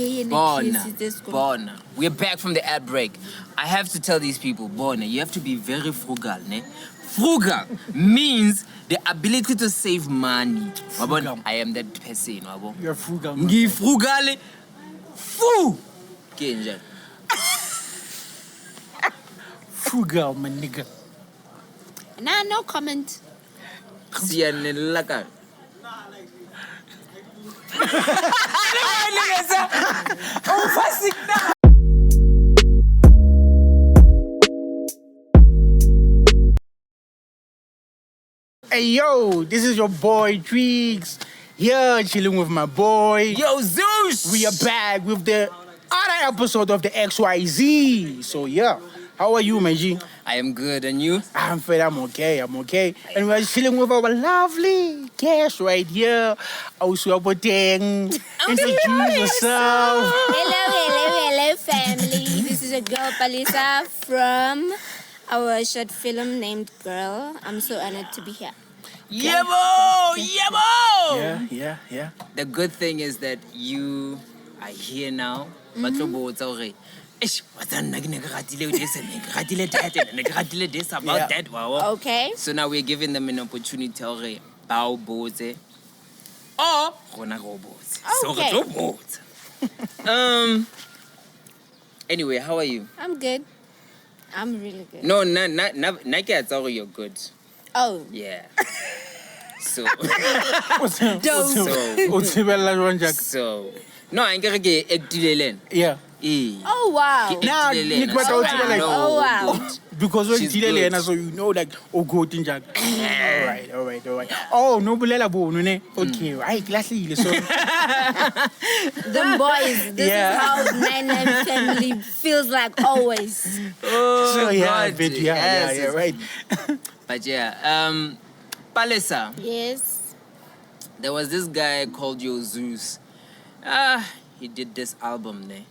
Bona. We're back from the ad break. I have to tell these people, Bona, you have to be very frugal, ne? Frugal means the ability to save money. Frugal. I am that person, wabo. You're frugal. Frugal. Fu. Kenja. Frugal, my nigga. Nah, no comment. Siyanelaka. Hey yo, this is your boy Tweaks. Here chilling with my boy. Yo, Zeus! We are back with the other episode of the XYZ. So yeah, how are you, my G? I am good, and you? I'm fine, I'm okay. And we're chilling with our lovely guest right here. Also, Motaung. Introduce yourself. Hello, family. This is a girl, Palesa, from our short film named Girl. I'm so honored to be here. Yebo! Yeah. The good thing is that you are here now. What's that? Wow. Okay. So now we're giving them an opportunity to bow boze. Or Okay. Anyway, how are you? I'm good. I'm really good. No, you're good. Oh. Yeah. So no, I get Yeah. Oh, wow. Nah, Oh, wow. Because when She's you good. so you know like go tinjak. All right. Oh, no bulela bono ne. Okay, right, lastly so. The boys, this is how 9 family feels like always. Oh, So yeah, God. but yeah, right. But yeah, Palesa, Yes. there was this guy called Zeus. He did this album, ne?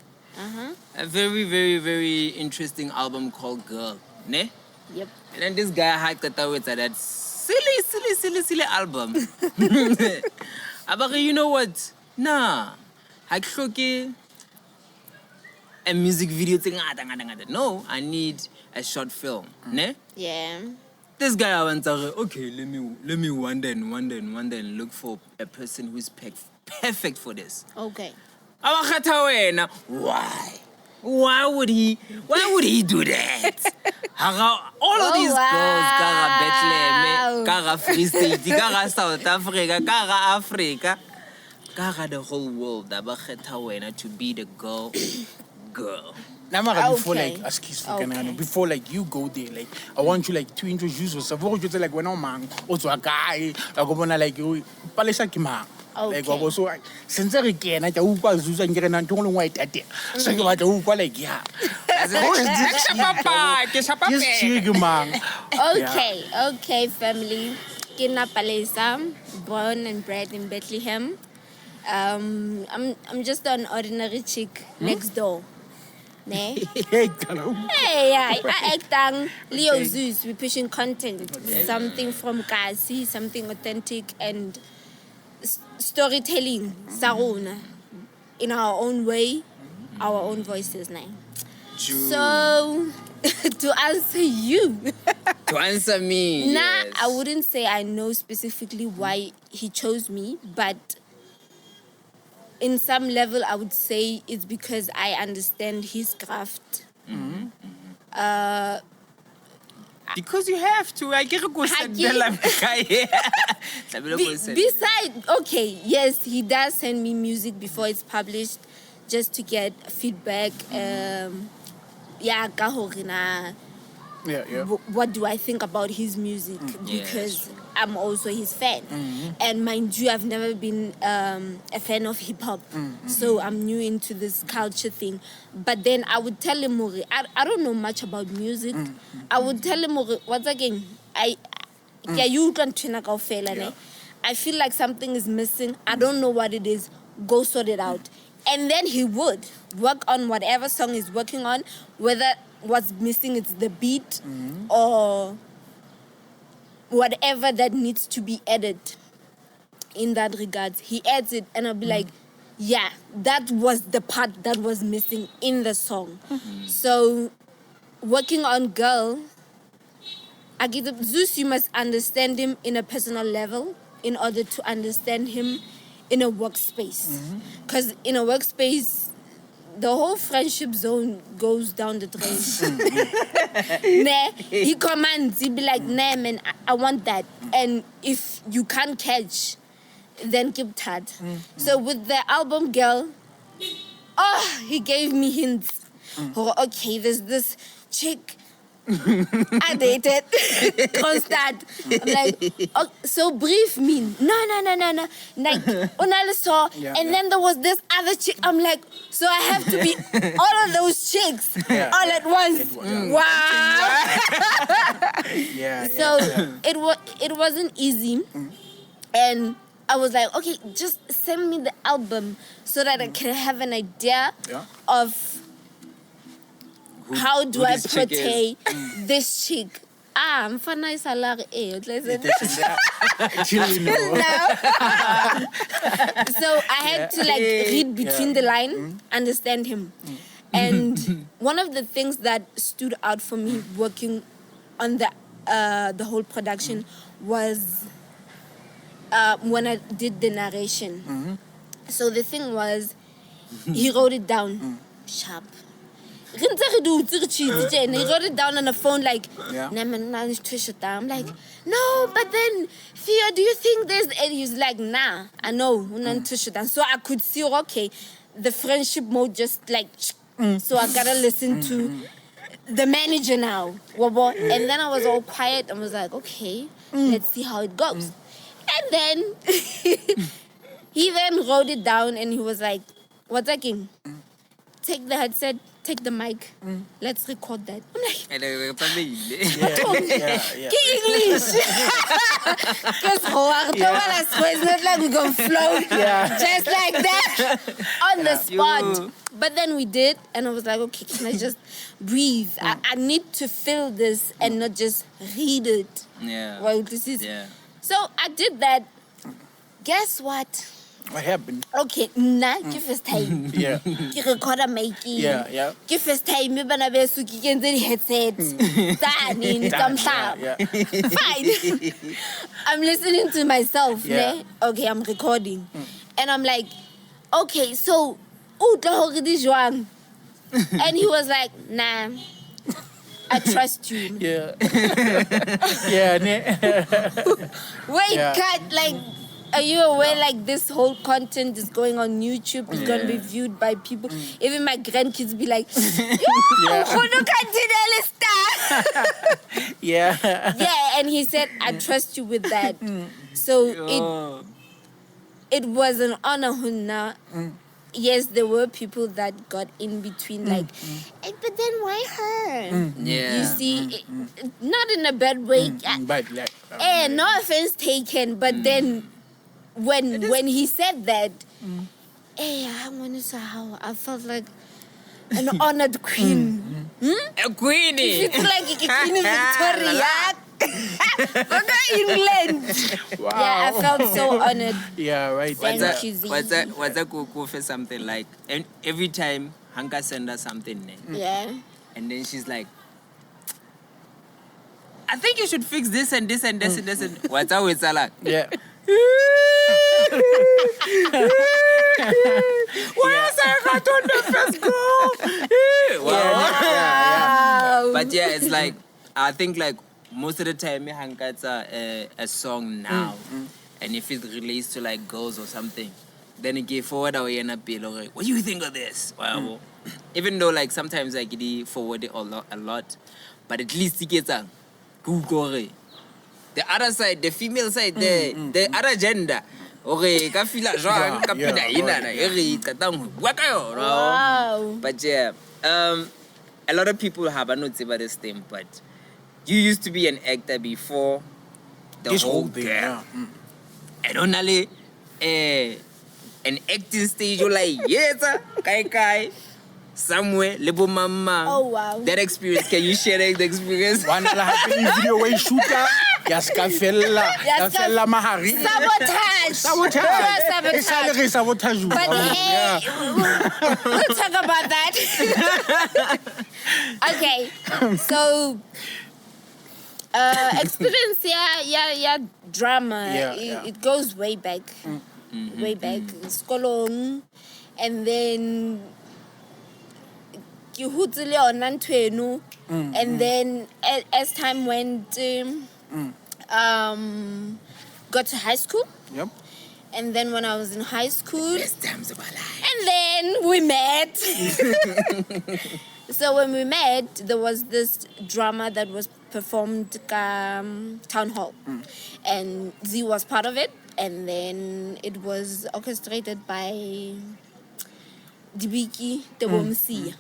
A very, very, very interesting album called Girl, ne? Yep. And then this guy hacked it out with that silly album. But you know what? Nah. I can't a music video thing. No, I need a short film, ne? Yeah. This guy went okay, let me wonder and look for a person who's perfect for this. Okay. Why? Why would he do that? All of these girls, Bethlehem, Kara Free State, Kara South Africa, Kara Africa, Kara the whole world, to be the girl. Now, before Okay. like excuse me, Okay. before like you go there, like I want you like to introduce yourself. What would you say like when I'm man, also a guy, like when I like you, Palesa Kima. Like Okay. also since I can I upa Zeus and get an Antonio White at it. So you want to upa like yeah. Just chill, man. Okay, family. Kina Palesa, born and bred in Bethlehem. I'm just an ordinary chick next door. Ne? Hey, hello. Hey, I act Leo Zeus. We're pushing content, something from Kasi, something authentic and storytelling. Saruna, in our own way, our own voices. Now, so to answer you, To answer me, nah, yes. I wouldn't say I know specifically why he chose me, but in some level, I would say it's because I understand his craft. Because you have to. I get a good Besides, okay, yes, he does send me music before it's published, just to get feedback. Ka hore na, Yeah. what do I think about his music? Because I'm also his fan. And mind you, I've never been a fan of hip-hop. So I'm new into this culture thing. But then I would tell him, I don't know much about music. I would tell him, once again, you can turn out. I feel like something is missing. I don't know what it is. Go sort it out. And then he would work on whatever song he's working on, whether what's missing is the beat or whatever that needs to be added in that regards. He adds it and I'll be like, yeah, that was the part that was missing in the song. So, working on Girl, Zeus, you must understand him in a personal level in order to understand him in a workspace. Because in a workspace, the whole friendship zone goes down the drain. Nah, he commands, he be like, nah, man, I want that. And if you can't catch, then keep tat. So with the album Girl, he gave me hints. Oh, okay, there's this chick I dated. Constant. I'm like, oh, so brief mean? No. Like, and then there was this other chick. I'm like, so I have to be all of those chicks all at once. Wow. So it wasn't easy, and I was like, okay, just send me the album so that I can have an idea of how do I portray this chick. I'm for nice salary. So I had to like read between the line, understand him. And one of the things that stood out for me working on the whole production was when I did the narration. So the thing was, he wrote it down sharp. He wrote it down on the phone like, I'm like, no, but then, Theo, do you think there's... And he's like, nah, I know. So I could see, okay, the friendship mode just like... So I gotta listen to the manager now. And then I was all quiet and was like, okay, let's see how it goes. And then he then wrote it down and he was like, what's that king? Take the headset, take the mic, let's record that. I'm like, English. Because it's not like we're going to float just like that on the spot. But then we did, and I was like, okay, can I just breathe? I need to feel this and not just read it. Well, this is... So I did that. Guess what? What happened? Okay, give us time. Yeah. Ke recorder making. Yeah. Give us time. Me bana be su ki kenze di headsets. Fine. I'm listening to myself. Ne? Okay, I'm recording. And I'm like, okay, so, and he was like, nah, I trust you. Wait, cut, like, are you aware, like, this whole content is going on YouTube, it's going to be viewed by people. Even my grandkids be like, Yeah, and he said, I trust you with that. So it was an honor, Hunna. Yes, there were people that got in between, like, but then why her? You see, not in a bad way. But like, no offense taken, but then when he said that, I felt like an honored queen. A queenie. It's like Queen Victoria. England. wow. Yeah, I felt so honored. Yeah, right. Thank you, What's that cool for something like? And every time Hanka send her something, and then she's like, I think you should fix this and this and this and this and what's up with Salah? Yeah. Why is I got on the first goal? Wow. But yeah, it's like I think like most of the time Hanka it's a song now, and if it relates to like girls or something, then it gave forward away and a like, what do you think of this? Wow. Even though like sometimes like it forward it a lot, but at least it gets a Google. The other side, the female side, the other gender. Okay, ka feel jwang ka pina ina na re qetang wa ka yona. Wow. But yeah, a lot of people have not seen this thing, but you used to be an actor before the This whole whole thing, girl. And only an acting stage, you're like, yes, kai, somewhere, lebo mama. Oh, wow. That experience, can you share the experience? One happening video way shooter. Ya ska fella mahari. Sabotage. It's a sabotage. But hey, we'll talk about that. Okay, so experience, yeah, drama. It goes way back, way back. Skolong, and then and then as time went, got to high school. Yep. And then when I was in high school, Best times of our life. and then we met. So when we met, there was this drama that was performed town hall, and Z was part of it, and then it was orchestrated by Dibiki Tebomsi,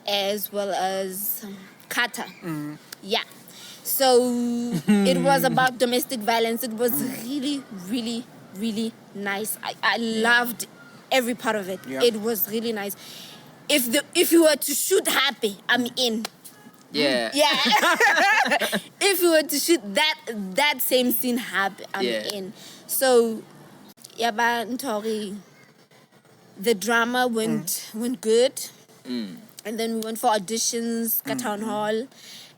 as well as Kata, So it was about domestic violence. It was really, really, really nice. I loved every part of it. Yeah. It was really nice. If you were to shoot happy, I'm in. Yeah. If you were to shoot that same scene happy, I'm in. So Ntori, the drama went good. And then we went for auditions at town hall,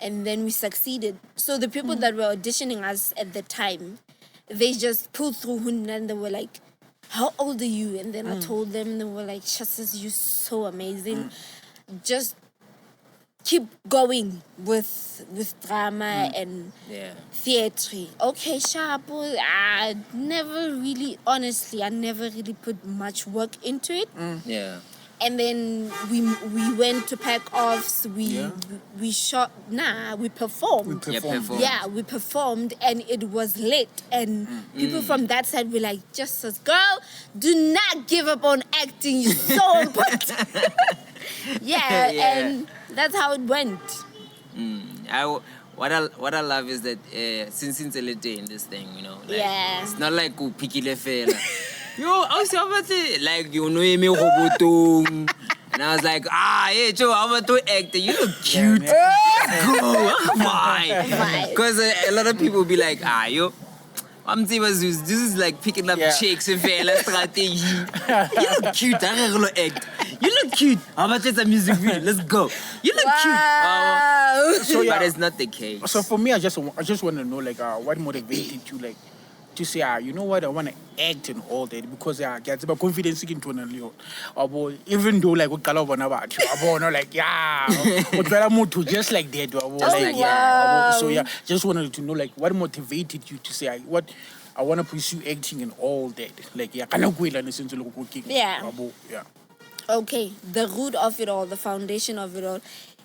and then we succeeded. So the people that were auditioning us at the time, they just pulled through and they were like, how old are you? And then I told them, and they were like, Shasas, you're so amazing. Just keep going with drama and theatre. Okay, sharp. I never really put much work into it. Yeah. And then we went to pack offs. We shot. We performed. We performed, and it was lit. And people from that side were like, "Just girl, do not give up on acting. You're so important." And that's how it went. What I love is that since a little day in this thing, it's not like pikile fela. Yo, I was like, you know me, Robotung. And I was like, hey, Joe, I'm about to act. You look cute. Go, why? Because a lot of people be like, yo, I'm Zeus. This is like picking up chicks and fella strategy. You look cute. I don't act. You look cute. How about this a music video? Let's go. You look cute. But it's not the case. So for me, I just want to know, like, what motivated you, like, to say, you know what, I want to act and all that, because I get about confidence internally. Even though, like, like, just like that. So, just wanted to know, like, what motivated you to say, I want to pursue acting and all that. Like, Okay, the root of it all, the foundation of it all,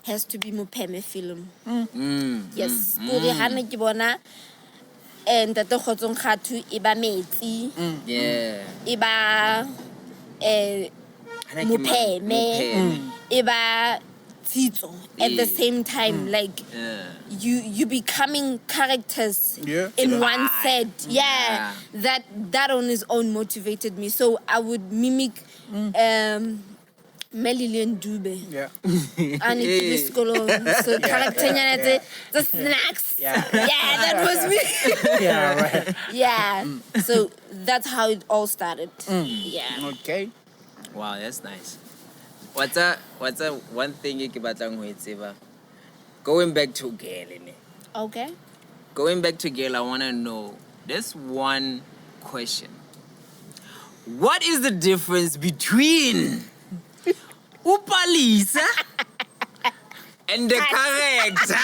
has to be Mupeme film. Yes. And the Khotsong Khatu iba metsi. Iba Mupeme. Iba Tito. At the same time, like you becoming characters in one set. That on its own motivated me. So I would mimic Melilian Dube. And it's so character the snacks. That was me. So that's how it all started. Okay. Wow, that's nice. What's a one thing you keep going back to girl? Okay. Going back to girl, I want to know this one question. What is the difference between Palesa and the character?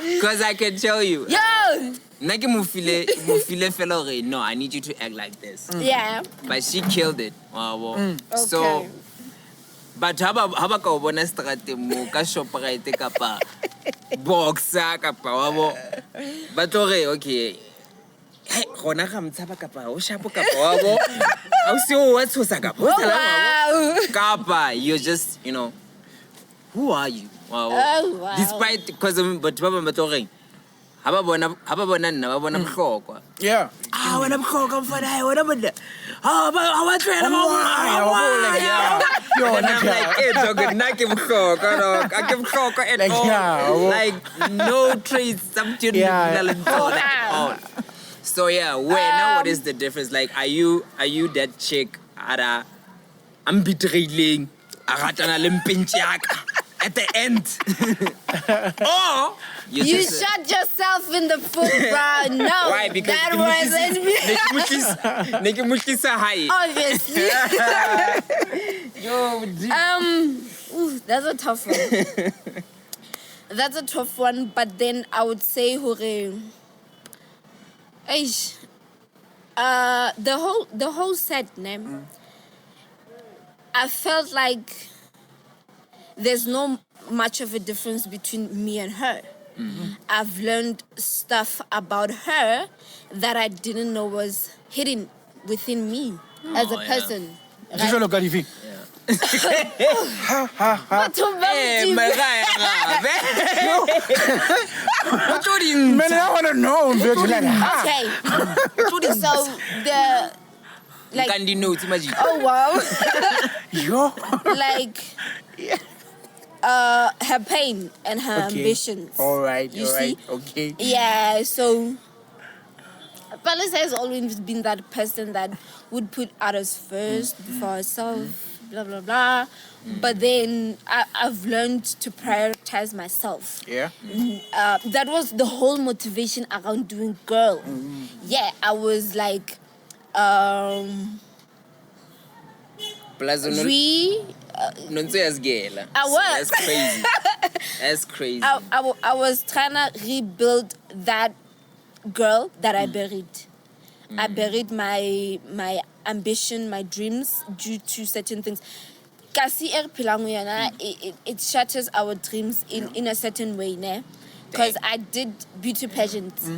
Because I can tell you. Yo! No, I need you to act like this. But she killed it. So, but how about ka bona strate mo ka shop right kapa boxer kapa but okay. Hey, gona ga mtshaba kapa o shapo kapa wa bo a se o wa tshosa kapa o tsala kapa you're just who are you? Wow. Despite because but baba matoreng ha ba bona nna ba bona bohlokwa wena bohlokwa mfana wena bona ba tshwela ba And I'm like, hey, dog, I give a at Like, all. yeah, Like, no traits, something at all. So yeah, now what is the difference? Like, are you that chick I'm betraying at the end? Or you shot yourself in the foot, bro. No, why? Because that wasn't me. Obviously. Yo, that's a tough one. That's a tough one, but then I would say, the whole set name. I felt like there's no much of a difference between me and her. I've learned stuff about her that I didn't know was hidden within me as a person. Just look at you. Man, I want to know. Okay. So the oh wow. Yo. Like her pain and her ambitions. All right. You all see? right. Okay. Yeah, so Palesa has always been that person that would put others first before herself, blah blah blah. But then I've learned to prioritize myself. Yeah. That was the whole motivation around doing Girl. Yeah, I was like, we. I was. That's crazy. That's crazy. I was trying to rebuild that girl that I buried. I buried my ambition, my dreams due to certain things. Kasi it shatters our dreams in a certain way, ne? Because I did beauty pageants,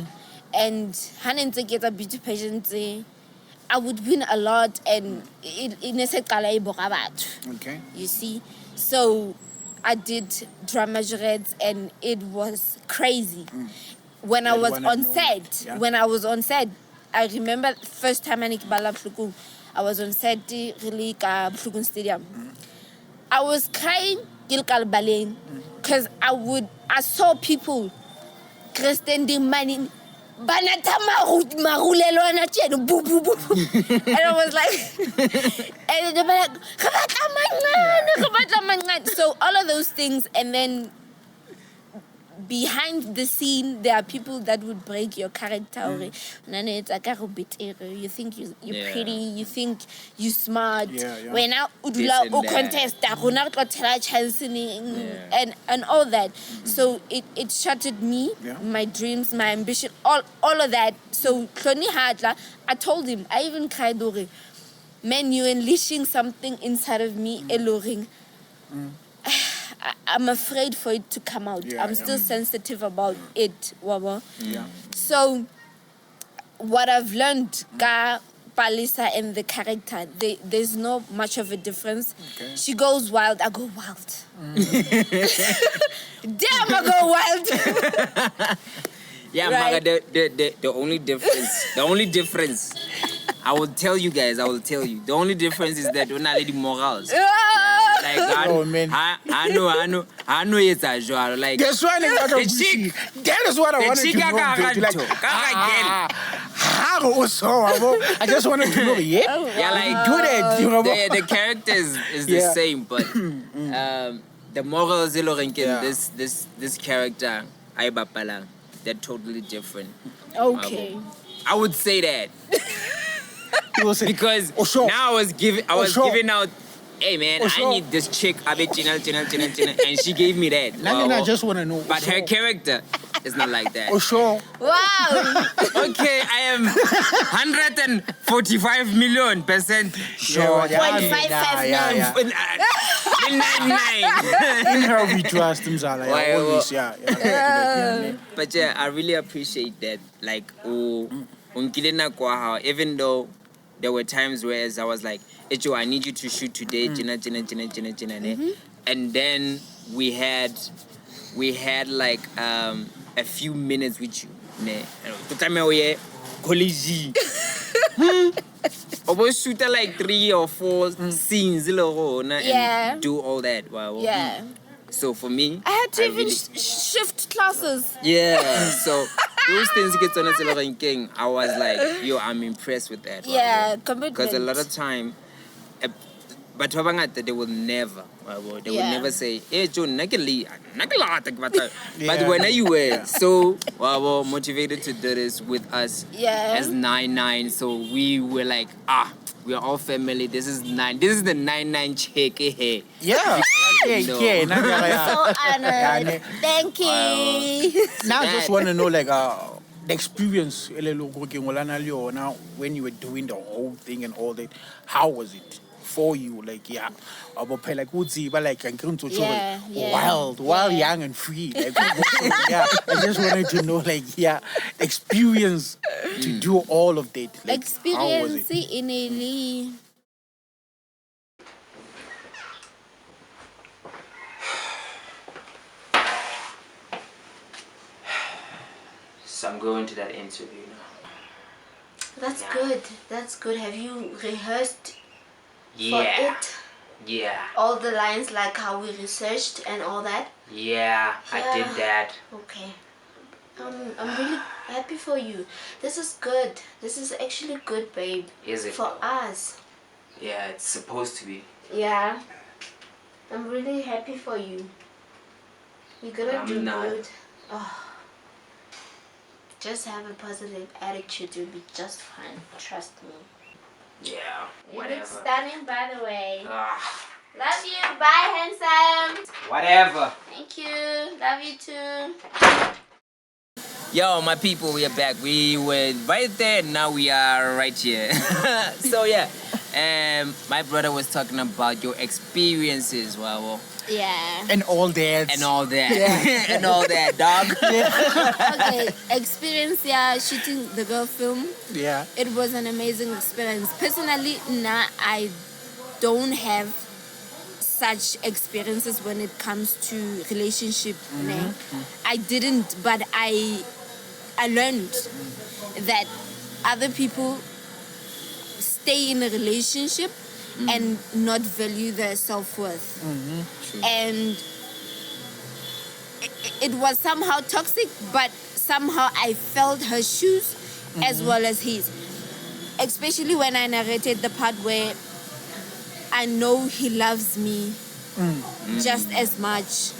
and to get a beauty pageant, I would win a lot, and Okay. you see. So I did drama jurets, and it was crazy. When I was on set, I remember first time I was on set really Phlukun Stadium. I was crying because I saw people standing money. And I was like, and they were like, so all of those things, and then behind the scene, there are people that would break your character. You think you're pretty, you think you're smart. When now contest and all that. So it shattered me, my dreams, my ambition, all of that. So I told him, I even cried, man, you're unleashing something inside of me, alluring. I'm afraid for it to come out. I'm still sensitive about it, Wawa. So, what I've learned, Palesa and the character, there's no much of a difference. She goes wild, I go wild. Damn, I go wild. Yeah, right? The only difference, I will tell you guys, the only difference is that we're not letting morals. Like, I know it's a genre. Like, guess what? The chick. That is what I wanted to know. How so? I just wanted to know. Yeah, like, do that. The character is the same, but the morals, this character, Aibapala, they're totally different. Okay. I would say that. Because now I was giving out, hey man, I need this chick, China, and she gave me that. I just want to know. But her character is not like that. Wow. Okay, I am 145 million % sure. 0.559. In her we trust Mzala. Always, But yeah, I really appreciate that. Like, even though there were times where I was like, Echo, I need you to shoot today, and then we had like a few minutes with you, college. Almost shoot like 3 or 4 scenes Yeah. and do all that. Wow. Yeah. So for me, I had to even really- shift classes. yeah. So those things get on a I was like, yo, I'm impressed with that. Yeah, commitment. Because a lot of time, but they will never, they will Yeah. never say, hey, John, but when you were so motivated to do this with us Yeah. as 9-9, so we were like, we are all family. This is the 9-9 check. Hey. Yeah. No. So honored. Thank you. Now I just want to know like the experience when you were doing the whole thing and all that. How was it for you? Like like Yeah, yeah. wild, young and free. Like, yeah, I just wanted to know like the experience to do all of that. Like, how was Experience it? in a So I'm going to that interview now. That's Yeah. good. That's good. Have you rehearsed Yeah. for it? Yeah. All the lines like how we researched and all that? Yeah. I did Yeah. that. Okay. I'm really happy for you. This is good. This is actually good, babe. Is it? For us. Yeah, it's supposed to be. Yeah. I'm really happy for you. You're gonna I'm do not. good. Oh. Just have a positive attitude. You'll be just fine. Trust me. Yeah. You look Whatever. stunning, by the way. Ah, Love you. Bye, handsome. whatever. Thank you. Love you too. Yo, my people, we are back. We were right there, and now we are right here. So yeah, my brother was talking about your experiences, wow, Yeah. And all that. and all that, Yeah. and all that, dog. Okay. Experience, yeah, shooting the girl film. Yeah. It was an amazing experience. Personally, I don't have such experiences when it comes to relationship. Nah. I didn't, but I learned that other people stay in a relationship and not value their self-worth. And it was somehow toxic, but somehow I felt her shoes as well as his. Especially when I narrated the part where I know he loves me just as much,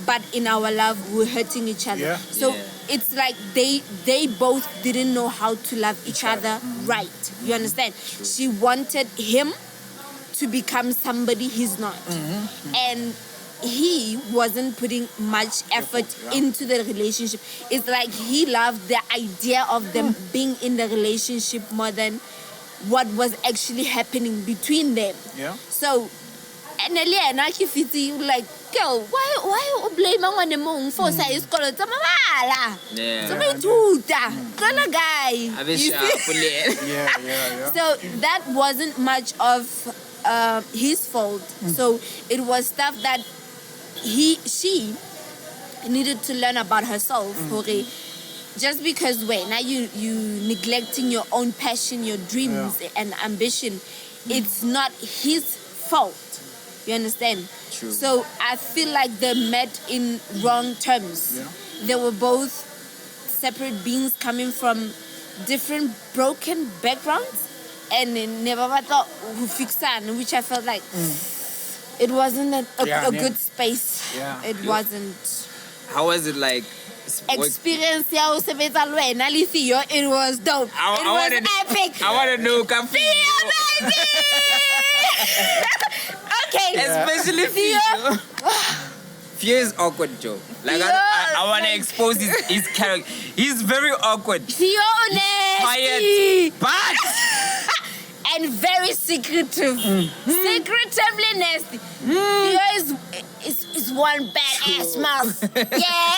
but in our love we're hurting each other. Yeah. So Yeah. it's like they both didn't know how to love each other right. You understand? She wanted him to become somebody he's not. And he wasn't putting much effort into the relationship. It's like he loved the idea of them being in the relationship more than what was actually happening between them. Yeah. So, and then I feel like, girl, why you blame on the moon for say it's called Tamala? Yeah. So me too, that guy. I wish You see? Yeah. So that wasn't much of his fault. So it was stuff that she needed to learn about herself. Okay, just because now you neglecting your own passion, your dreams and ambition, it's not his fault. You understand? True. So I feel like they met in wrong terms. Yeah. They were both separate beings coming from different broken backgrounds, and never thought who fix that, which I felt like it wasn't a good space. Yeah. It wasn't. How was it like? Experience ya usebetsa le wena le Theo, it was dope. It was epic. I want to know, come Theo, baby! Okay. especially Theo. Theo. Theo is awkward, Joe. Like Theo, I want to like- expose his character. He's very awkward, Theo nasty. quiet, but And very secretive. Secretively nasty. Theo is one badass mouth. Yeah.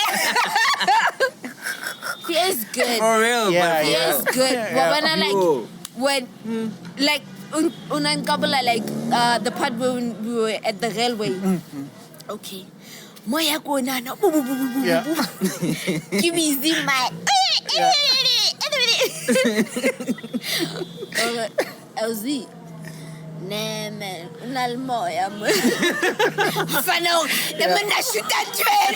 He is good. for real, Yeah, but He for is real. good. Yeah. But when I Yo. when like unankabula the part when we were at the railway. Okay. Moya kona na. Yeah. Give me the mic. LZ. Nah, man. Unalmoya, man. Fano, the man that shoot that train.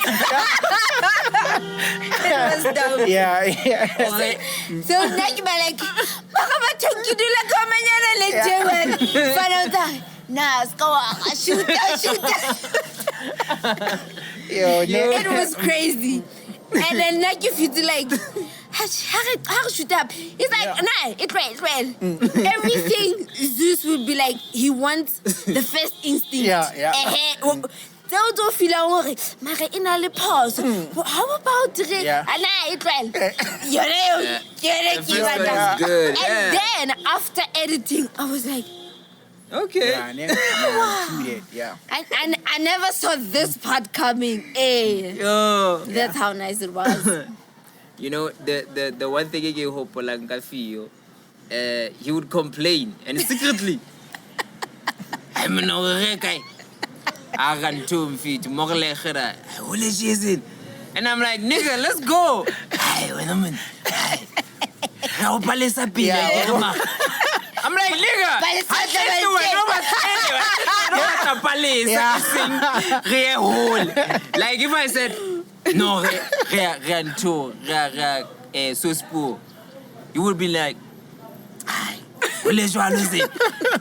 That was dope. Yeah. So now you like, Mama took you to la comanyana lecture. Fano, nah, shoot that. Yo, It was crazy. And then like if you do like how shoot up? It's like nah, it's right. Everything Zeus would be like he wants the first instinct. Yeah. Don't feel like mara ina le pause. How about it? Yeah. Nah, it's right. Good. And then after editing, I was like, Okay. Yeah. I never saw this part coming. Hey. Yo. That's how nice it was. You know, the one thing I gave hope Fio, he would complain and secretly I'm no guy. I ran to him feet, and I'm like, nigga, let's go. Hey, wait a minute. Palesa I'm like, nigga, like if I said no, so you would be like,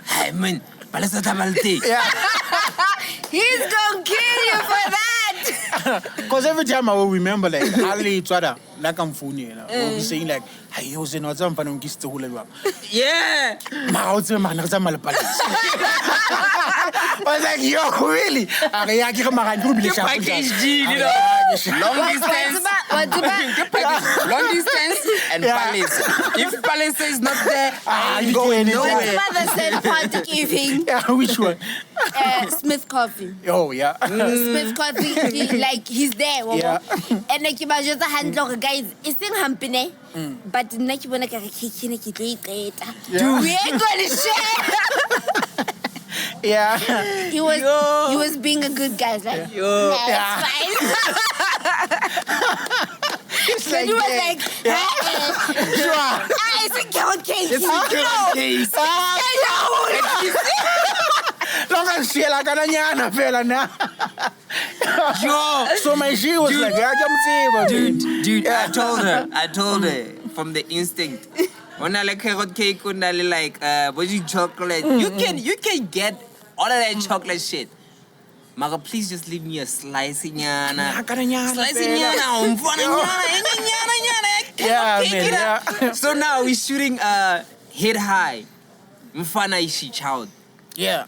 hey man, He's gonna kill you for that. Because every time I will remember, like, Ali each other, like I'm funny, you know, we'll be saying, like, hey, I was in Ozam Panongis to Hula. yeah. I was like, yo, really? I give him a package G, you know. Long distance. Long distance and Palesa. If Palesa is not there, I ain't going nowhere. What's mother said party giving? Yeah, which one? Smith Coffee. Oh, yeah. Smith Coffee, like he's there. Yeah. And like you just a handle, guys. It's in Hampine. But like you want to kitchen, we ain't gonna share. Yeah. He was being a good guy. Like, Yo. nah, it's fine. It's Then he was that. like, Sure. it's a carrot cake. It's a carrot cake. Long as she like a nyana fella now. Yo. So my she was Dude. like, I Dude, I told her from the instinct. When I like carrot cake, when I like chocolate, you can get all of that chocolate shit. Mara, please just leave me a slice nyana. Yeah, man, yeah. So now we're shooting head high. Mfana ishi child. Yeah.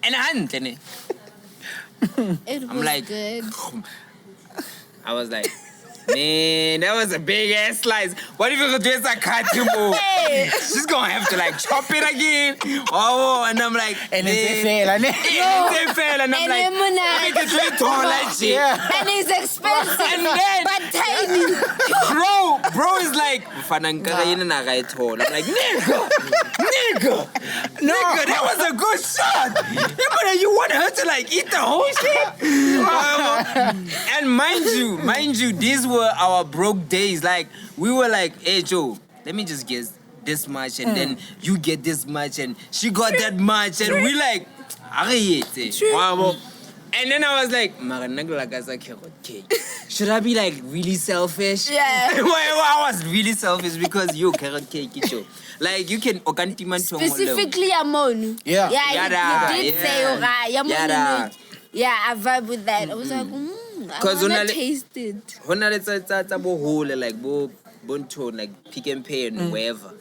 And Anthony. It I'm was like, good. I was like, man, that was a big ass slice. What if you could just a cut you more? She's gonna have to like chop it again. Oh, and I'm like, And it's fail, and and I'm like, make it really tall like shit. yeah. And it's expensive, And then, but tiny. bro is like, I'm like, nigga, that was a good shot. Yeah, but you want her to like eat the whole shit? And mind you, these were our broke days. Like, we were like, hey, Joe, let me just get this much, and then you get this much, and she got that much, and we like, and then I was like, should I be like really selfish? Yeah. Well, I was really selfish because you carrot cake, Joe. Like, you can Specifically, Amonu. Yeah. Yeah, you did say, Yada. Yamonu. Yeah, I vibe with that. I was like, I want to taste it. Like, bonto, like Pick and Pay and wherever.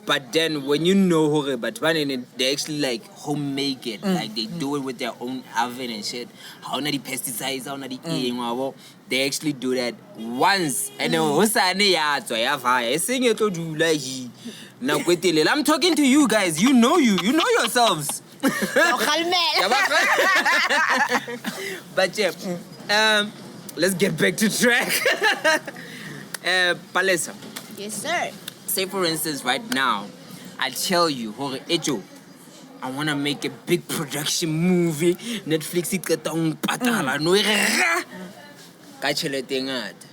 But then when you know but they actually like homemade it. Like they do it with their own oven and shit. How not the pesticides, how not the they actually do that once. And then I'm talking to you guys. You know yourselves. But yeah, let's get back to track. Palesa. Yes, sir. Say for instance, right now, I tell you, Ejo, I want to make a big production movie. Netflix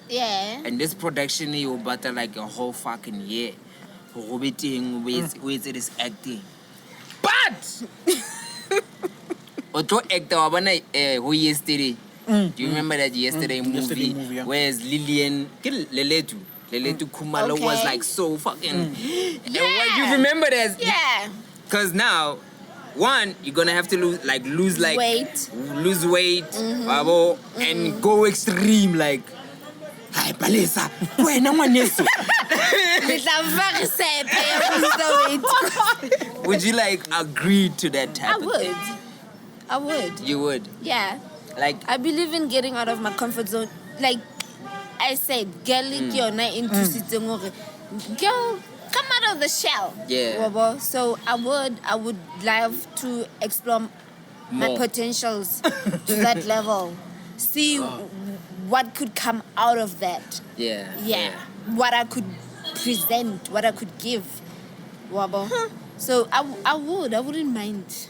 Yeah. and this production you butter like a whole fucking year. go be teng o etse this acting. But o tlo actor wa bona who yesterday. Do you remember that yesterday movie yeah. whereas Lillian Leletu Kumalo was like so fucking what you remember that? Yeah. Because now one, you're gonna have to lose weight, and go extreme like hi Palesa, wena ngwaneso. Would you agree to that type of thing? I would. You would? Yeah. I believe in getting out of my comfort zone. Like I said, girl, girl, come out of the shell. Yeah. So I would love to explore my potentials to that level. See what could come out of that. Yeah. What I could present, what I could give. So I wouldn't mind.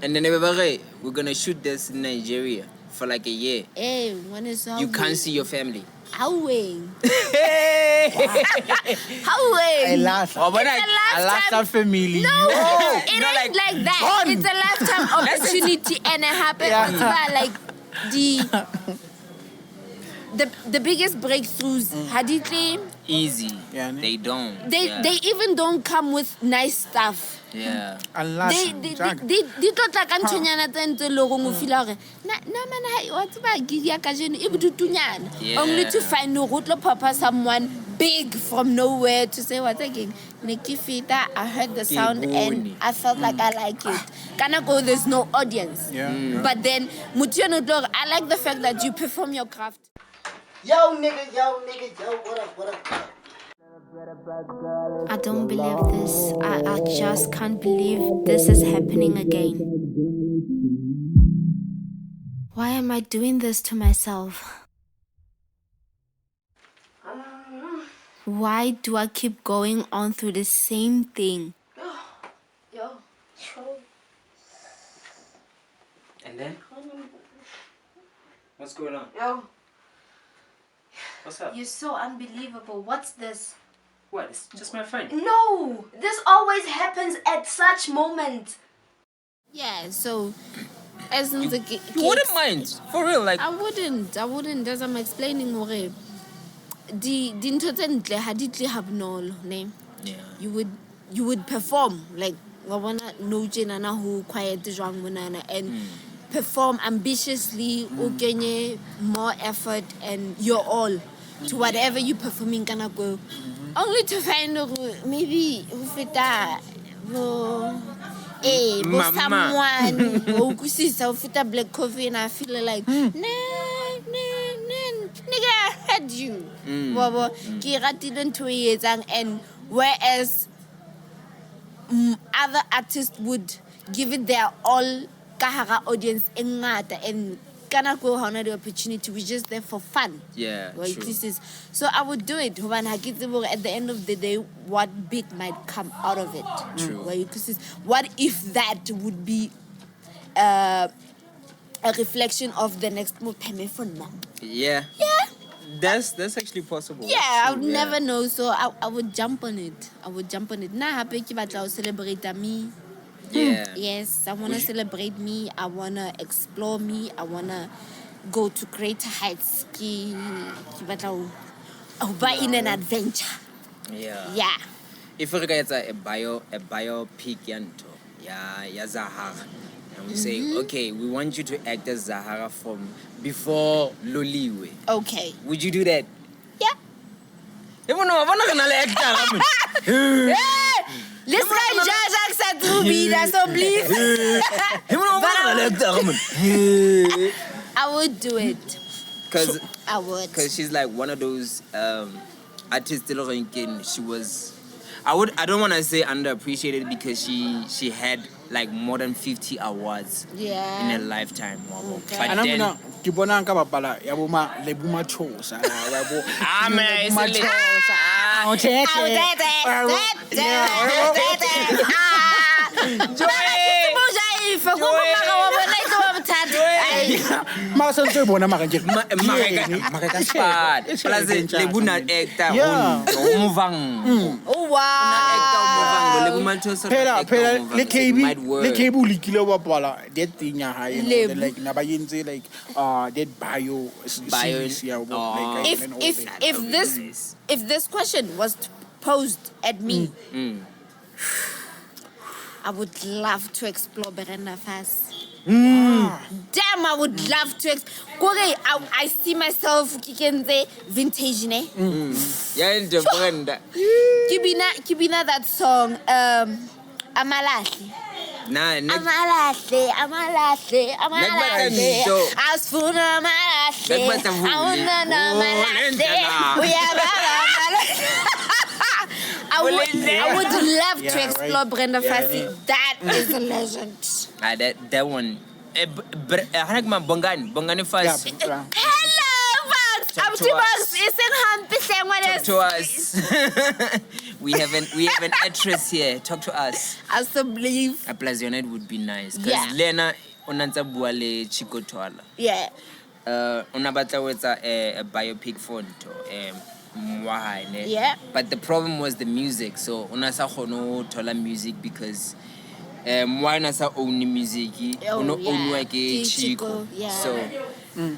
And then we're gonna shoot this in Nigeria for like a year. Hey, when is you can't see your family. How? I laugh. I laugh family. No, it ain't like that. It's a lifetime opportunity, and it happens the biggest breakthroughs. Haditli. Easy. Yeah, they don't. They even don't come with nice stuff. Yeah. They don't like Antoniana tento logo feel na man hai what's about gidia kajeno ibututunyana. Only to find no root papa someone big from nowhere to say what again. Nikifita, I heard the sound and I felt like I like it. Kana go there's no audience. But then Mutiono dog, I like the fact that you perform your craft. Yo nigga, what up? I don't believe this. I just can't believe this is happening again. Why am I doing this to myself? Why do I keep going on through the same thing? Yo. And then? What's going on? Yo. What's up? You're so unbelievable. What's this? What? It's just my friend. No! This always happens at such moments. Yeah, so as in you wouldn't mind, for real, I wouldn't, as I'm explaining more. The intotente haditli habnol name. Yeah. You would perform like wawana no jenana who quiet jwang monana and perform ambitiously, ukenye more effort and your all to whatever you performing gonna go. Only to find maybe ufita someone kusisa ufita black coffee and I feel like nigga I heard you. Ki ratile ntho e etsang and whereas other artists would give it their all ka hara audience e ngata and kana go hona the opportunity, we're just there for fun. Yeah, well, true. So I would do it. At the end of the day, what big might come out of it. True. What if that would be a reflection of the next move? Yeah. That's actually possible. Yeah, I would never know. So I would jump on it. Nah, happy to celebrate me. Yeah. Yes, I want to celebrate me. I want to explore me. I want to go to greater heights. Buy in an adventure. Yeah. If we get a biopic yanto, yeah, Zahara. And we say, okay, we want you to act as Zahara from before Loliwe. Okay. Would you do that? Yeah. Let's go Jacques Satrubi, so please. I would do it. I would. Because she's like one of those artists. She was. I don't want to say underappreciated because she had like more than 50 awards in her lifetime. Okay. But then. Mara sa ntse e bona mara nje. Mareka spot. Plus le buna actor Yeah. umuvang. Oh wow. Phela le cable ikile wa bala that thing ya hae Lebu. like na ba yentse like that bio series ya like If this question was posed at me, I would love to explore Berenda Fast. Damn, I would love to I see myself kicking the vintage, ne? Yeah, in the brand. Kibina that song, Amalahle. Nah, Amalahle. Asfuna Amalahle. I would love to explore Brenda Fassie. That is a legend. That one. Bongani first. Hello, Max. I'm T-Max. Talk to us. we have an actress here. Talk to us. I still believe. A Plazionet would be nice. Because Yeah. Lena onanza buale Chico Twala. Yeah. Unabata was a biopic for Yeah. But the problem was the music. So unasa hono tola music because mwana sa own music ono onwa ke Chico. Yeah. So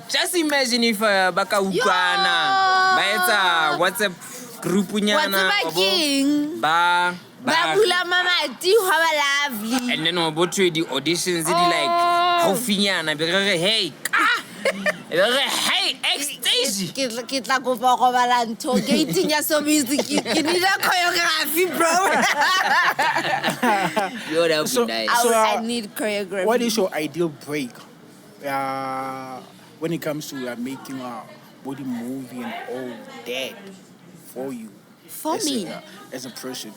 just imagine if baka ukwana baetsa WhatsApp group nyana ba Babula mama di how lovely. and then about the auditions it like how finyana be re hey hey ecstasy Ke tla go ba go bala ntho gating ya so music ke need a choreography bro. yo that would be nice. I need choreography. What is your ideal break when it comes to making a body movie and all that for you? For me? As a person.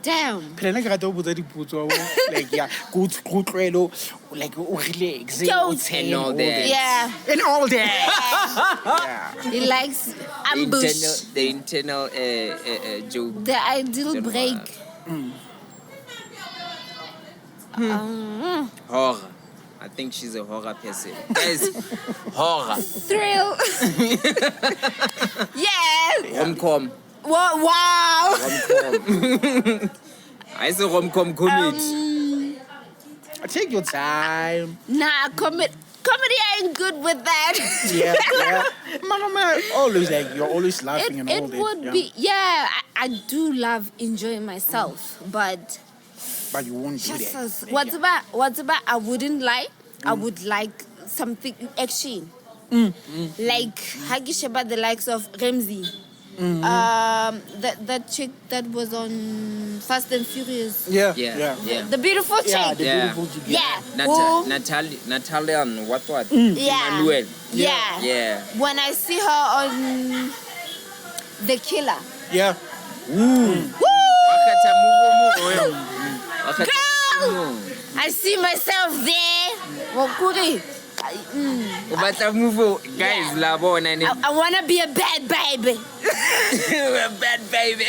Damn. Phela nna ke rata ho botsa dipotso like yeah go tlwelo like o relax Yo, o and all that. Yeah. and all that. He likes ambush. The internal joke. The ideal break. Horror. I think she's a horror person. Guys, horror. Thrill. Yeah. Rom-com. Wow. Rom-com. I say rom-com comedy. Take your time. Nah, comedy ain't good with that. Yeah. Man, always like you're always laughing and all It that. would be, I do love enjoying myself, but But you won't do Jesus, that. what's about I wouldn't like? I would like something action. Like Hagishaba, the likes of Ramsey. That chick that was on Fast and Furious. Yeah. The beautiful chick. Yeah, the Yeah. beautiful chick. Yeah. Natalia and what? Yeah. Emmanuel. Yeah. Yeah. When I see her on The Killer. Yeah. Wakata muvo. Girl! I see myself there. Wakuri. Ubata muvo. Guys, labo na ni. I want to be a bad baby. A bad baby.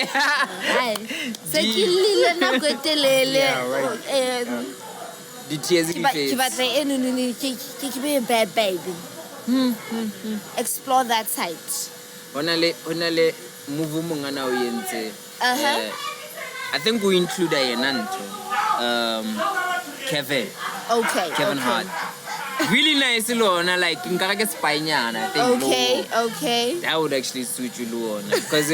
Sekilile na kwetelele. The tears in Ke face. batla ke be a bad baby. Explore that side. Onale muvu mongana o yentse. I think we include Ayananto. Kevin Hart. Really nice Lona, like Nkarake Spanyana. I think Okay. that would actually suit you Lona. Because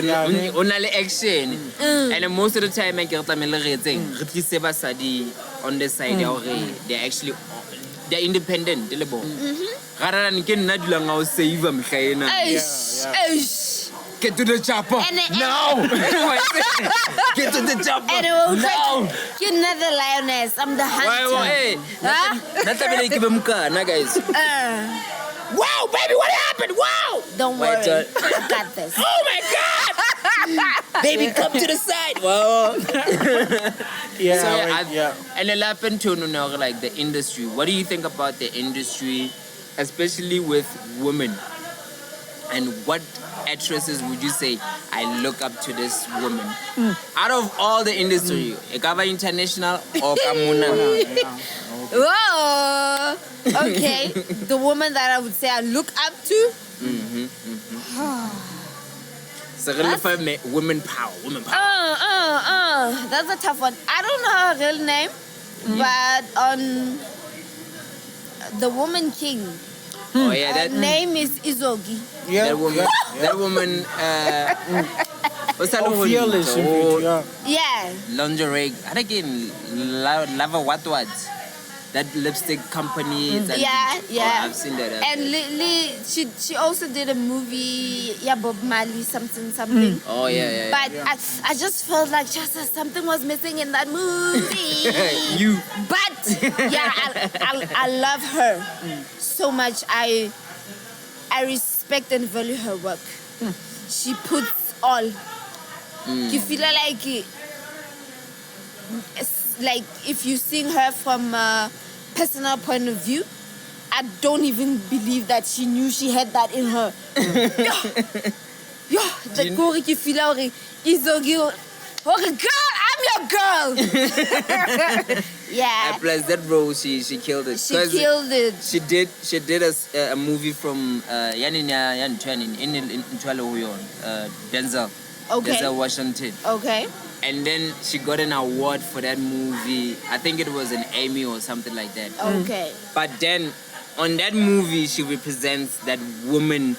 only action. And most of the time I get Sadi on the side they're independent. Rather than getting Nadula save them. Get to the chopper. No! Get to the chopper. No! You're not the lioness. I'm the hunter. Hey, guys. Wow, baby, what happened? Wow! Don't worry. I got this. Oh my God! Baby, come to the side. Wow. And it happened to like the industry. What do you think about the industry, especially with women? And what actresses would you say I look up to this woman? Out of all the industry, ekaba international or kamuna? Whoa. Okay. The woman that I would say I look up to. So women power. That's a tough one. I don't know her real name, but on the Woman King. Oh yeah, Her name is Izogi. Yeah. That woman. What's that woman? Fearless. Yeah. Lingerie. I think in lava what? That lipstick company. Yeah. Oh, I've seen that. And she also did a movie, Bob Marley, something. Oh yeah. But I just felt like just something was missing in that movie. You. But yeah, I love her so much. I respect and value her work. She puts all. You feel like if you sing her from a personal point of view, I don't even believe that she knew she had that in her. The girl you feel like is a girl. Okay, girl, I'm your girl. Yeah. And plus that role, she killed it. She killed it. She did a movie from Denzel. Okay. Denzel Washington. Okay. And then she got an award for that movie. I think it was an Emmy or something like that. Okay. But then on that movie, she represents that woman.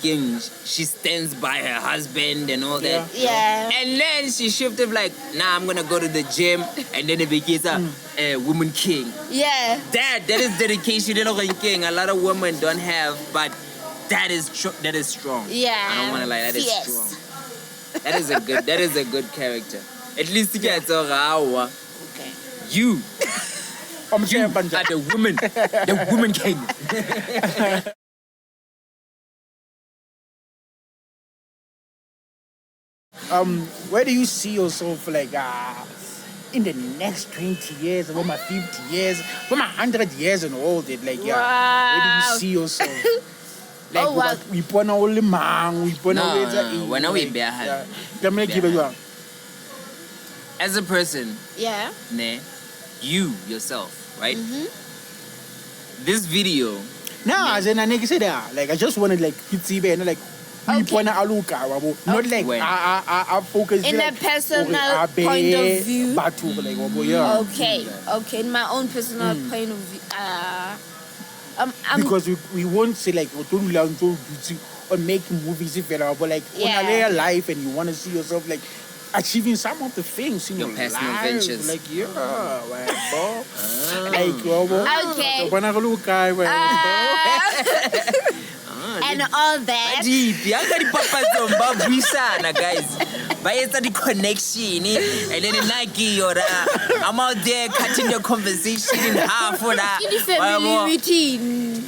King, she stands by her husband and all that. Yeah. And then she shifted like, nah, I'm gonna go to the gym, and then it became a woman king. Yeah. That is dedication. King. A lot of women don't have, but that is strong. Yeah. I don't wanna lie, that is Yes. strong. That is a good character. At least you get okay. You are the woman king. Where do you see yourself like in the next 20 years, or my 50 years, or my 100 years and all that? Like, where do you see yourself? Like, we put on all the man, we put on when we bear as a person, Yeah. you yourself, right? This video. No, as in I said that. Like, I just wanted like like. Okay. Not like I focus In a personal point of view. Okay. In my own personal point of view. Because we won't say like or make movies if you're but like on a life and you want to see yourself like achieving some of the things in your personal life. ventures. Like And all that. Guys. But the connection, and then Nike or I'm out there cutting the conversation in half for that. In the family routine.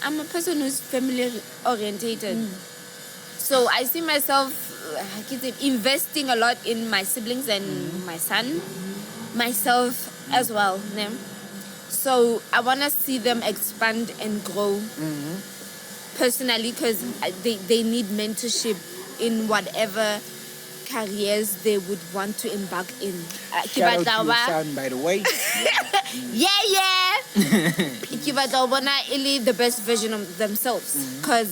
I'm a person who's family orientated. So I see myself investing a lot in my siblings and my son, myself as well. So I want to see them expand and grow personally because they need mentorship in whatever careers they would want to embark in. Shout out to your son, by the way. Yeah. The best version of themselves. Because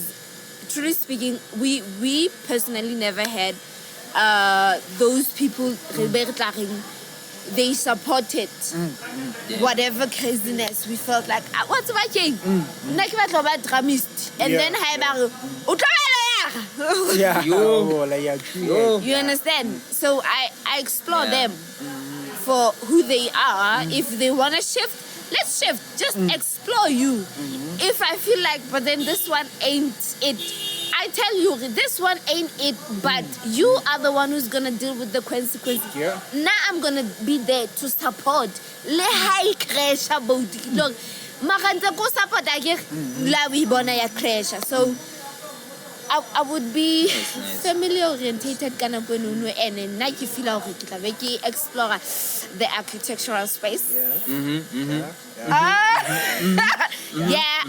truly speaking, we personally never had those people they supported whatever craziness. We felt like what's watching dramist and then you understand? So I explore them for who they are. If they want to shift, let's shift. Just explore you. If I feel like, but then this one ain't it, I tell you, this one ain't it, but you are the one who's gonna deal with the consequences. Yeah. Now I'm gonna be there to support. Le high crash about look, makanta ko support again. La we bona ya crash. So I would be nice. family orientated kind of and then I feel like explore the architectural space.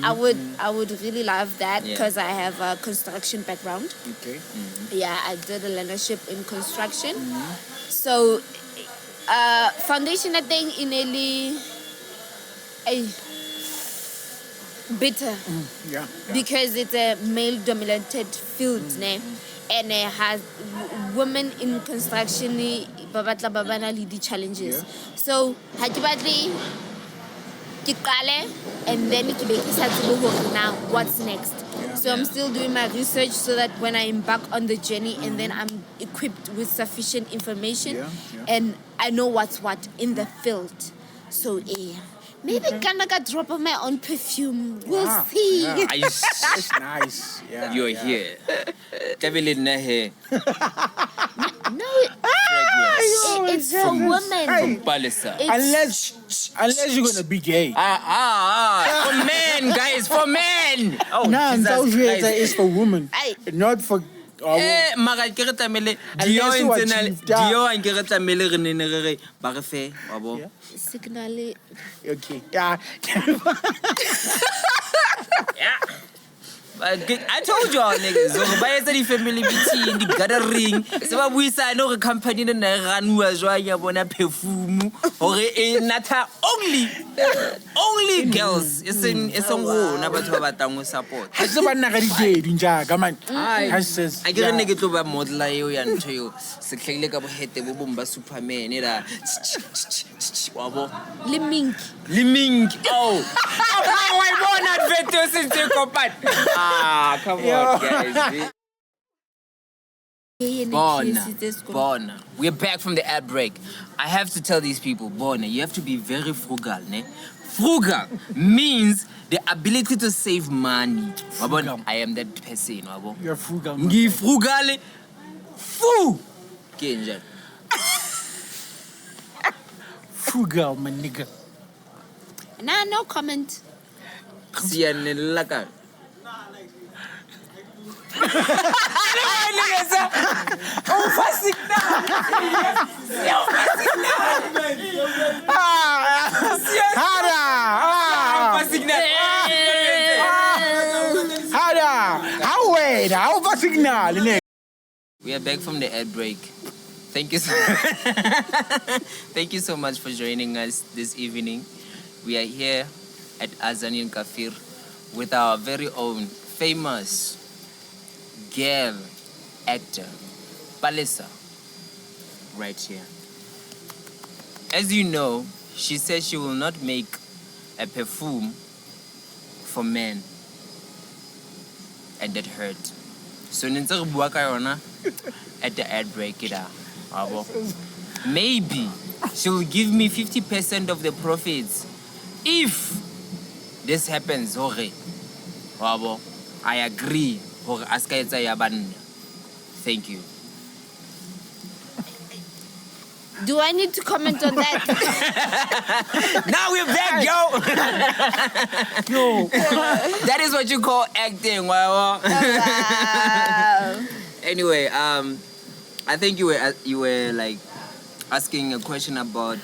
I would really love that because I have a construction background. Okay. Yeah, I did a leadership in construction. So foundation I think in a bitter because it's a male dominated field and it has women in construction babana lead the challenges. So and then now what's next? So I'm still doing my research so that when I embark on the journey and then I'm equipped with sufficient information and I know what's what in the field. So maybe I drop of my own perfume. We'll see. That's nice. Yeah. You're here. Here. No, it's for women. From Palesa. Unless you're gonna be gay. For men, guys, for men. Oh, No, Jesus Christ. it's for women, not for. Mara ke re tlamele Unless you Dio and ke re tlamele re nene re ba re fe wa bo. Signal. Okay. Yeah. Yeah. I told you all niggas, so ba etsa di family meeting, di gathering, se ba buisana hore company ne na ranuwa jwang ya bona perfume hore e natha only girls. Iseng rona batho ba batlang ho support. Ha se banna ga di dinja ka man. I get ne ke tlo ba model eo ya ntho eo se tlhaile ka bohete bo bomba Superman era wa bo Le mink. Oh why bona advert se se kopat. Come on, guys. Bona. We're back from the ad break. I have to tell these people, Bona, you have to be very frugal, ne? Frugal means the ability to save money. Wabona, I am that person, wabo. You're frugal. Ngi frugal. Fu. Kenja. Frugal, my nigga. Nah, no comment. Siyanelaka. We are back from the ad break. Thank you so much for joining us this evening. We are here at Azanian Kafir with our very own famous girl actor, Palesa, right here. As you know, she said she will not make a perfume for men, and that hurt. So nintse re bua ka yona at the ad break maybe she'll give me 50% of the profits if this happens. I agree. Thank you. Do I need to comment on that? Now we're back, yo. That is what you call acting. Wow. Anyway, I think you were like asking a question about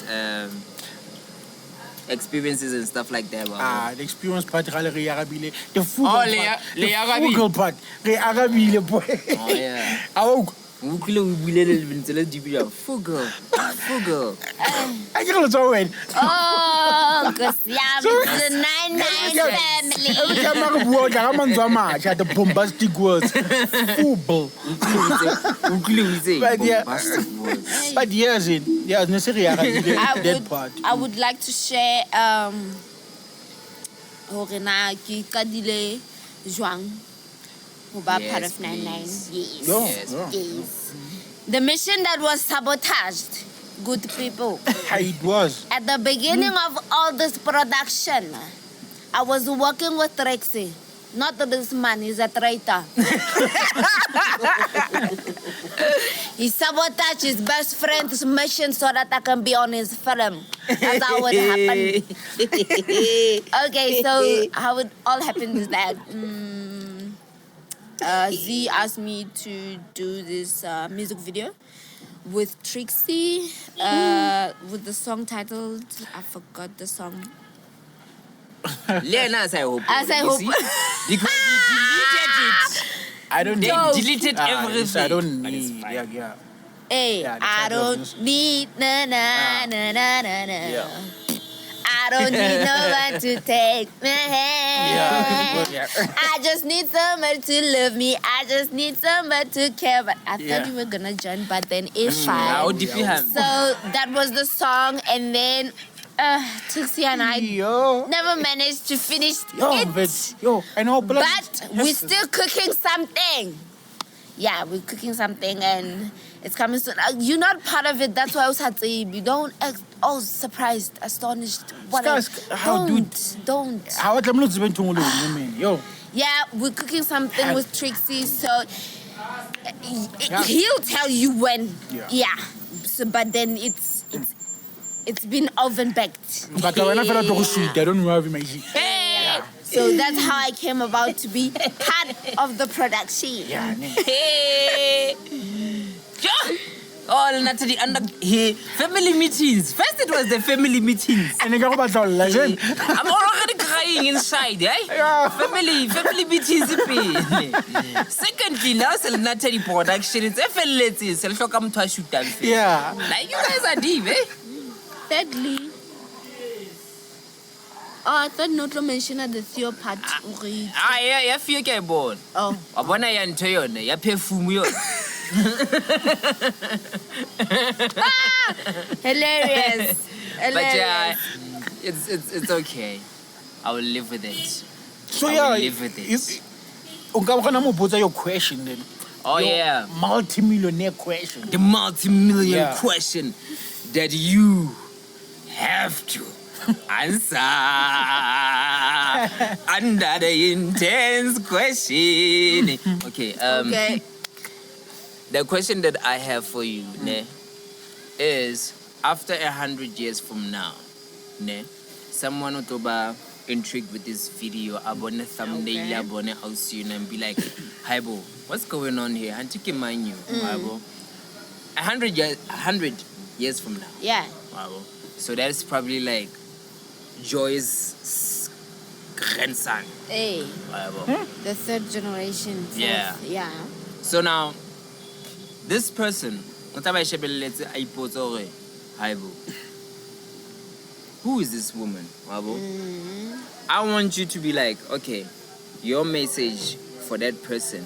experiences and stuff like that. The experience part the frugal part. Boy. Oh yeah. Frugal. I get it all right. Oh, because the 99 family. Every time I walk, I'm on so much at the bombastic words. But yes, necessary. That part. I would like to share Horena ki kadile Juang. Part of 99. Yes. The mission that was sabotaged, good people. It was. At the beginning of all this production, I was working with Rexy. Not this man, he's a traitor. He sabotaged his best friend's mission so that I can be on his film. That's how it happened. Okay, so how it all happened is that Z asked me to do this music video with Trixie, with the song titled, I forgot the song. Lena, as I hope. As I you hope. see? Because he deleted it. I don't They need. deleted everything. I don't But it's need. fine. Yeah. Hey, Yeah, the I title of don't this- need na na na na na na. Yeah. I don't need no one to take my hand. Yeah. I just need somebody to love me. I just need somebody to care. But I thought Yeah. you were gonna join, but then it's How fine. did you have? So that was the song, and then Trixie and I Yo. never managed to finish Yo, it. I know. But we're still cooking something. Yeah, we're cooking something and it's coming soon. You're not part of it. That's why I was at you don't act all surprised, astonished. Whatever. how Don't. How am I supposed to do? Yo. Yeah, we're cooking something with Trixie, so Yeah. he'll tell you when. Yeah. So, but then it's been oven baked. But when I feel like sweet, I don't know how to make it. Yeah. So that's how I came about to be part of the production. Yeah. Hey. Oh, Natalie, here, family meetings. First, it was the family meetings. And I got about all legend. I'm already crying inside, eh? Yeah. Family meetings. Secondly, now, Natalie production. It's FLLT. Self-come to shoot them. Yeah. Like, you guys are deep, eh? Thirdly, I thought not to mention at the Theo part. Yeah, feel ke bon. Oh. Wa bona ya ntho yone, ya perfume yone. Hilarious. But yeah, it's okay. I will live with it. So I yeah, will live with it. Your question then. Oh Your yeah, multi-millionaire question. the multi-million Yeah. question that you have to answer under the intense question. Okay. Okay. The question that I have for you, ne, is after 100 years from now, ne, someone will be intrigued with this video, abone thumbnail, Okay. abone ausune, and be like, "Hi, bo, what's going on here? Antike mind you, bo. 100 years from now, Yeah. bo. So that's probably like Joy's grandson, Hey, bo. the third generation. Fourth. Yeah. Yeah. So now, this person, who is this woman? I want you to be like, okay, your message for that person.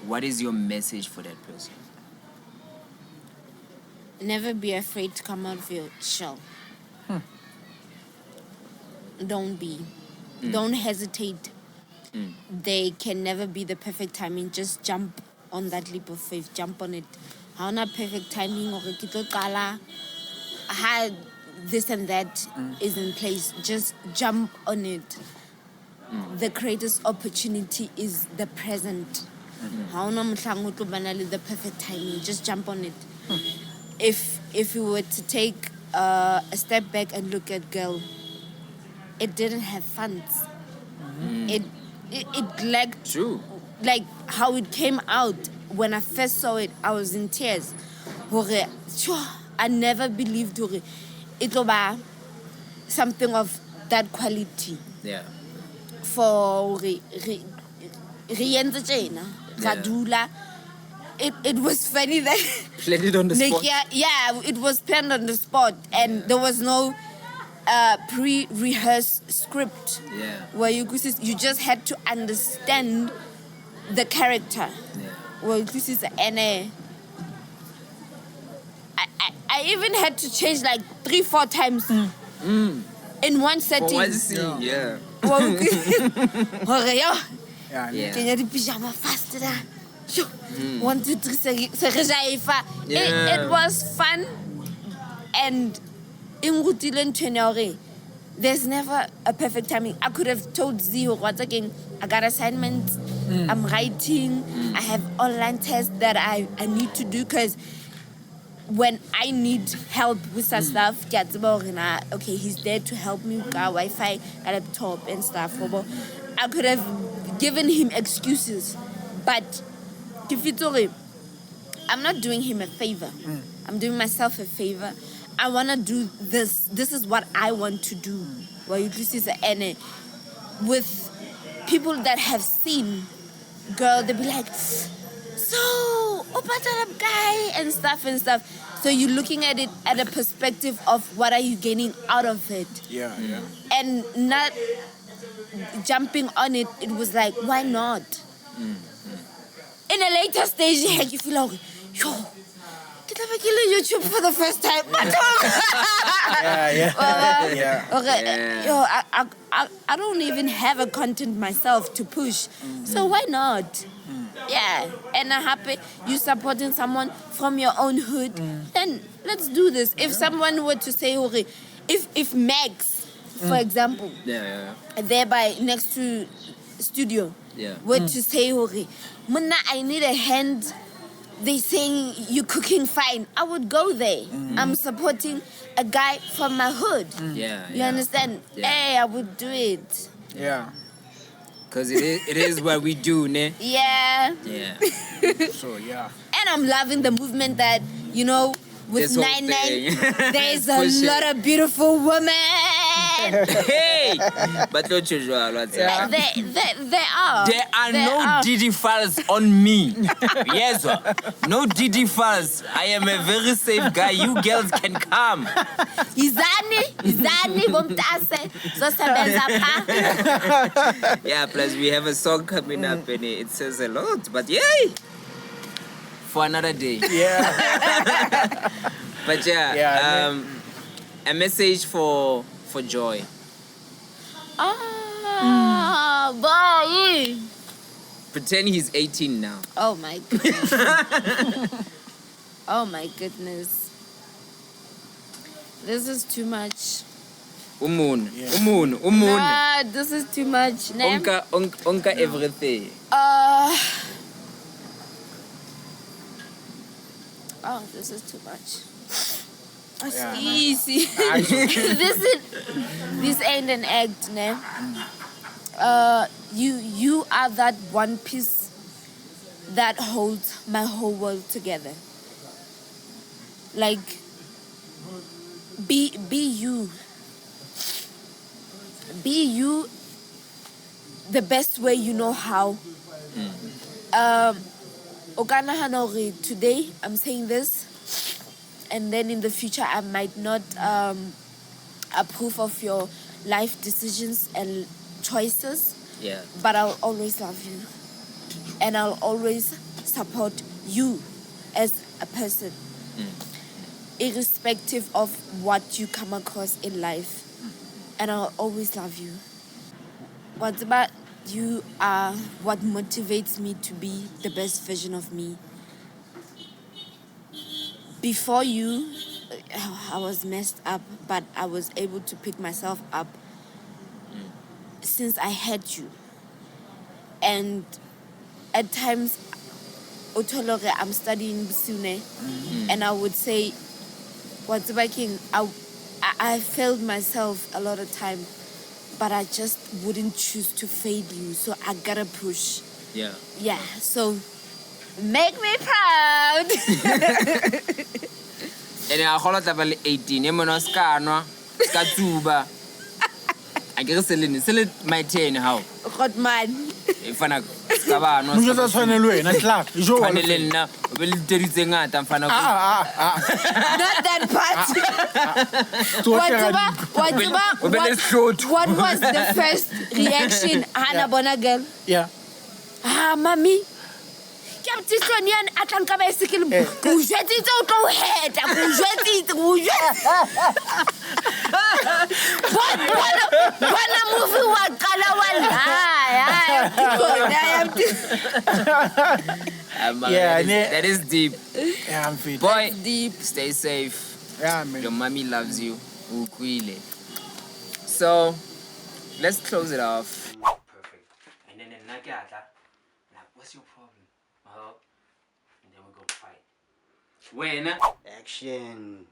What is your message for that person? Never be afraid to come out of your shell. Don't be. Don't hesitate. They can never be the perfect timing. Just jump on that leap of faith. Jump on it. How not perfect timing or this and that is in place. Just jump on it. The greatest opportunity is the present. How the perfect timing. Just jump on it. If you were to take a step back and look at girl, it didn't have funds. It lacked. True. Like how it came out. When I first saw it, I was in tears. I never believed it would be something of that quality. Yeah. For Radula. It was funny that Planned it on the spot. yeah, it was planned on the spot, and there was no pre-rehearsed script. Yeah. Where you just had to understand the character. Yeah. Well, this is I even had to change like 3-4 times in one setting. For one scene, yeah. Well, Yeah. Kenya di pyjama fast da. 1, 2, 3 Yeah. It was fun, and there's never a perfect timing. I could have told Zio once again, I got assignments, I'm writing, I have online tests that I need to do, because when I need help with some stuff, okay, he's there to help me with our Wi-Fi, a laptop and stuff. I I could have given him excuses. But if it's okay, I'm not doing him a favor. I'm doing myself a favor. I want to do this. This is what I want to do. And with people that have seen, girl, they'll be like, so, Opatalab guy, and stuff. So you're looking at it at a perspective of what are you gaining out of it. Yeah. And not jumping on it. It was like, why not? In a later stage, you feel like, yo, YouTube for the first time. Yeah. Okay. Yo, I don't even have a content myself to push. So why not? Yeah. And I'm happy you supporting someone from your own hood. Then let's do this. If someone were to say, okay, if Max, for example, thereby next to studio, were to say, okay, Muna, I need a hand. They saying you cooking fine. I would go there. I'm supporting a guy from my hood. You understand? Yeah. Hey, I would do it. Yeah. Because it is what we do, ne? Yeah. So yeah. And I'm loving the movement that, you know, with This whole 99, thing. there's a Push it. lot of beautiful women. Hey! But don't you know what's They are. There are no Didi files on me. Yes, no Didi files. I am a very safe guy. You girls can come. Izani, bomtase. Zosebenza pa. Yeah, plus we have a song coming up and it says a lot. But yay! For another day. Yeah. But a message for Joy. Boy. Pretend he's 18 now. Oh my goodness. Oh my goodness. This is too much. Umun. Nah, this is too much. Onka everything. Oh, this is too much. It's Yeah, easy. This ain't an act, ne? You are that one piece that holds my whole world together. Like, be you. Be you the best way you know how. Today I'm saying this, and then in the future I might not approve of your life decisions and choices. Yeah. But I'll always love you, and I'll always support you as a person, irrespective of what you come across in life. And I'll always love you. What's about you are what motivates me to be the best version of me. Before you, I was messed up, but I was able to pick myself up since I had you. And at times, Otolore, I'm studying Bisune, and I would say, what's baking? I failed myself a lot of time, but I just wouldn't choose to fail you, so I gotta push. Yeah. Yeah, so make me proud. And I hold up 18. I'm not scanner. Skatuba. I guess sell my 10 how. God man. If I skabano. Mujeza tshwanelwe na tla. Jo wa. Fanelena. Be le diritse ngata mfana ko. Not that part. What was the first reaction? Hana bona girl. Yeah. Mami. Captain a tla nka bicycle. Go jwetsitse o tlo heta, go jwetsitse. Bona movie wa qala wa that is deep. Yeah, I'm fit. Boy, deep. Stay safe. Yeah, man. Your mommy loves you. Ukwile. So, let's close it off. Perfect. And then what's your problem? And then we go fight. When? Action.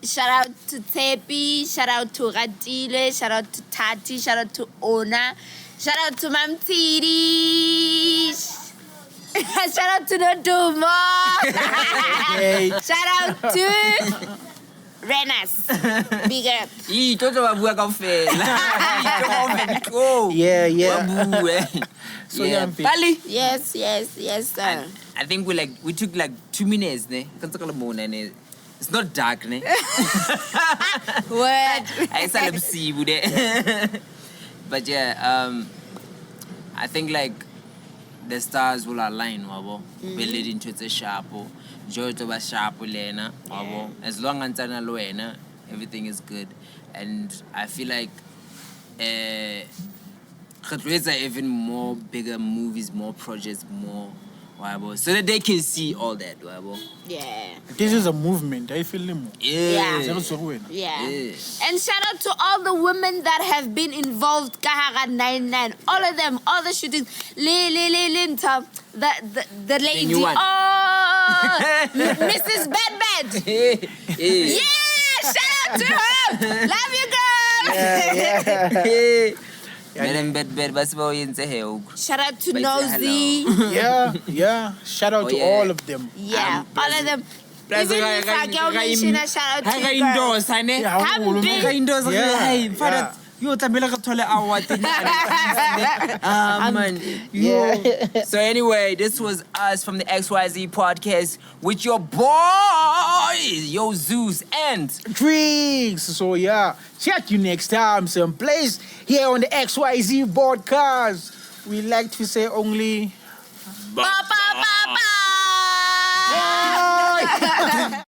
Shout out to Tepi, shout out to Ratile, shout out to Tati, shout out to Ona, shout out to Mam Tiri, shout out to Nodumo, shout out to Renas. Big up. Yeah. So Pali. Yes, sir. I think we took like 2 minutes, ne? It's not dark, ne? What? But yeah, I think like the stars will align, wabo. We lead into the sharp, joy to be sharp, lena, wabo. As long as everything is good, and I feel like are even more bigger movies, more projects, more wabo, so that they can see all that, wabo. Yeah. This is a movement. I feel them. Yeah. And shout out to all the women that have been involved. Kahara 99, all of them, all the shootings. The lady. new one. Oh, Mrs. Bad. Yeah, shout out to her. Love you, girls. Shout out to Nosy. Yeah. Shout out to all of them. Yeah, all of them. Even if I go mention a shout out to girls. So anyway, this was us from the XYZ Podcast with your boys, yo Zeus and Drinks. So check you next time, some place here on the XYZ Podcast. We like to say only Bye. bye.